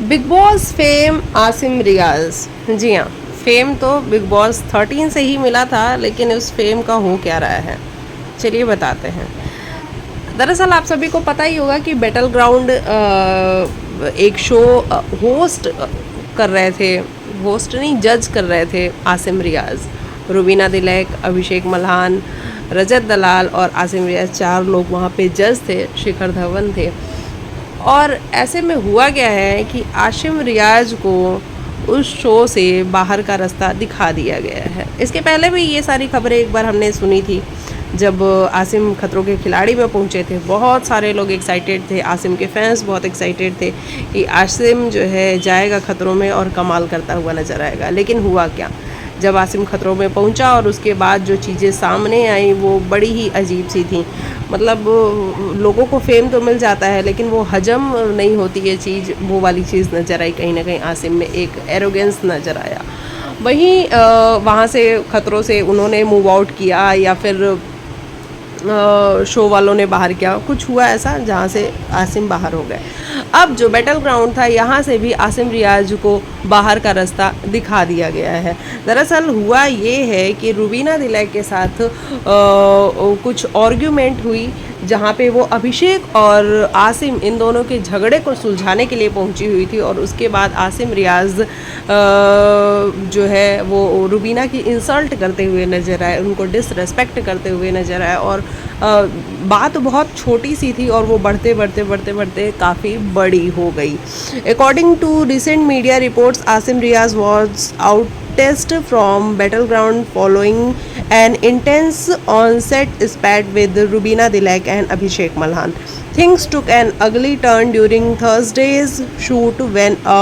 Big boss fame Asim रियाज। जी हाँ, fame तो big boss 13 से ही मिला था, लेकिन उस फेम का हो क्या रहा है, चलिए बताते हैं। दरअसल आप सभी को पता ही होगा कि बैटल ग्राउंड एक शो होस्ट कर रहे थे, होस्ट नहीं जज कर रहे थे आसिम रियाज, रुबीना दिलैक, अभिषेक मल्हान, रजत दलाल और आसिम रियाज, 4 लोग वहाँ पे जज थे, शिखर धवन थे। और ऐसे में हुआ क्या है कि आसिम रियाज को उस शो से बाहर का रास्ता दिखा दिया गया है। इसके पहले भी ये सारी खबरें एक बार हमने सुनी थी, जब आसिम खतरों के खिलाड़ी में पहुंचे थे। बहुत सारे लोग एक्साइटेड थे, आसिम के फैंस बहुत एक्साइटेड थे कि आसिम जो है जाएगा खतरों में और कमाल करता हुआ नजर आएगा। लेकिन हुआ क्या, जब आसिम खतरों में पहुंचा और उसके बाद जो चीज़ें सामने आई वो बड़ी ही अजीब सी थी। मतलब लोगों को फेम तो मिल जाता है, लेकिन वो हजम नहीं होती है चीज़, वो वाली चीज़ नज़र आई। कहीं ना कहीं आसिम में एक एरोगेंस नज़र आया। वहीं वहाँ से खतरों से उन्होंने मूव आउट किया या फिर शो वालों ने बाहर किया, कुछ हुआ ऐसा जहाँ से आसिम बाहर हो गए। अब जो बैटल ग्राउंड था, यहाँ से भी आसिम रियाज को बाहर का रास्ता दिखा दिया गया है। दरअसल हुआ ये है कि रुबीना दिलैक के साथ कुछ आर्ग्यूमेंट हुई, जहाँ पे वो अभिषेक और आसिम इन दोनों के झगड़े को सुलझाने के लिए पहुंची हुई थी। और उसके बाद आसिम रियाज जो है वो रुबीना की इंसल्ट करते हुए नज़र आए, उनको डिसरेस्पेक्ट करते हुए नज़र आए। और बात बहुत छोटी सी थी और वो बढ़ते बढ़ते बढ़ते बढ़ते काफ़ी बड़ी हो गई। According to recent media reports, Asim Riaz was out test from battleground following an intense on-set spat with Rubina Dilek and Abhishek Malhan. Things took an ugly turn during Thursday's shoot when a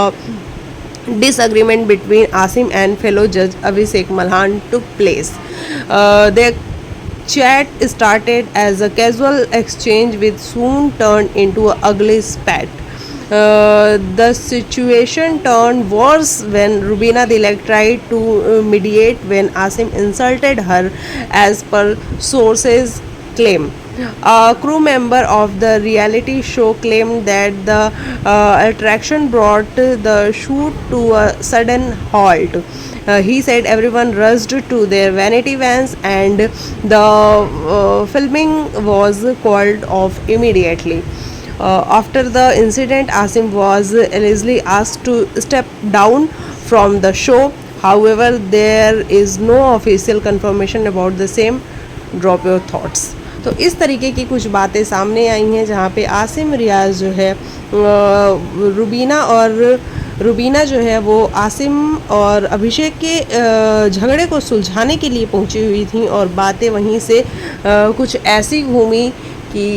disagreement between Asim and fellow judge Abhishek Malhan took place. Their chat started as a casual exchange which soon turned into an ugly spat. The situation turned worse when Rubina Dilek tried to mediate when Asim insulted her, as per sources claim. A crew member of the reality show claimed that the attraction brought the shoot to a sudden halt. He said everyone rushed to their vanity vans and the filming was called off immediately. After the incident, Asim was allegedly asked to step down from the show. However, there is no official confirmation about the same. Drop your thoughts. तो इस तरीके की कुछ बातें सामने आई हैं, जहाँ पे आसिम रियाज जो है रुबीना जो है वो आसिम और अभिषेक के झगड़े को सुलझाने के लिए पहुंची हुई थी। और बातें वहीं से कुछ ऐसी घूमी कि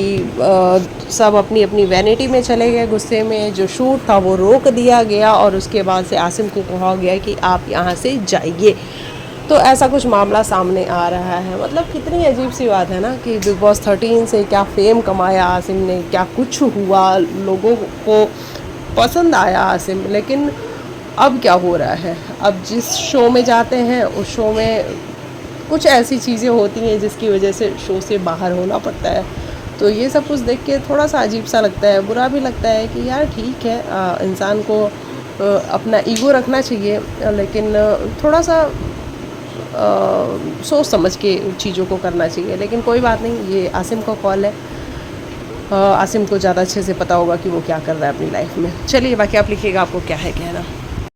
सब अपनी अपनी वैनिटी में चले गए। गुस्से में जो शूट था वो रोक दिया गया और उसके बाद से आसिम को कहा गया कि आप यहाँ से जाइए। तो ऐसा कुछ मामला सामने आ रहा है। मतलब कितनी अजीब सी बात है ना कि बिग बॉस 13 से क्या फेम कमाया आसिम ने, क्या कुछ हुआ, लोगों को पसंद आया आसिम, लेकिन अब क्या हो रहा है। अब जिस शो में जाते हैं उस शो में कुछ ऐसी चीज़ें होती हैं जिसकी वजह से शो से बाहर होना पड़ता है। तो ये सब कुछ देख के थोड़ा सा अजीब सा लगता है, बुरा भी लगता है कि यार ठीक है, इंसान को अपना ईगो रखना चाहिए, लेकिन थोड़ा सा सोच समझ के चीज़ों को करना चाहिए। लेकिन कोई बात नहीं, ये आसिम का कॉल है, आसिम को ज़्यादा अच्छे से पता होगा कि वो क्या कर रहा है अपनी लाइफ में। चलिए बाकी आप लिखिएगा आपको क्या है कहना।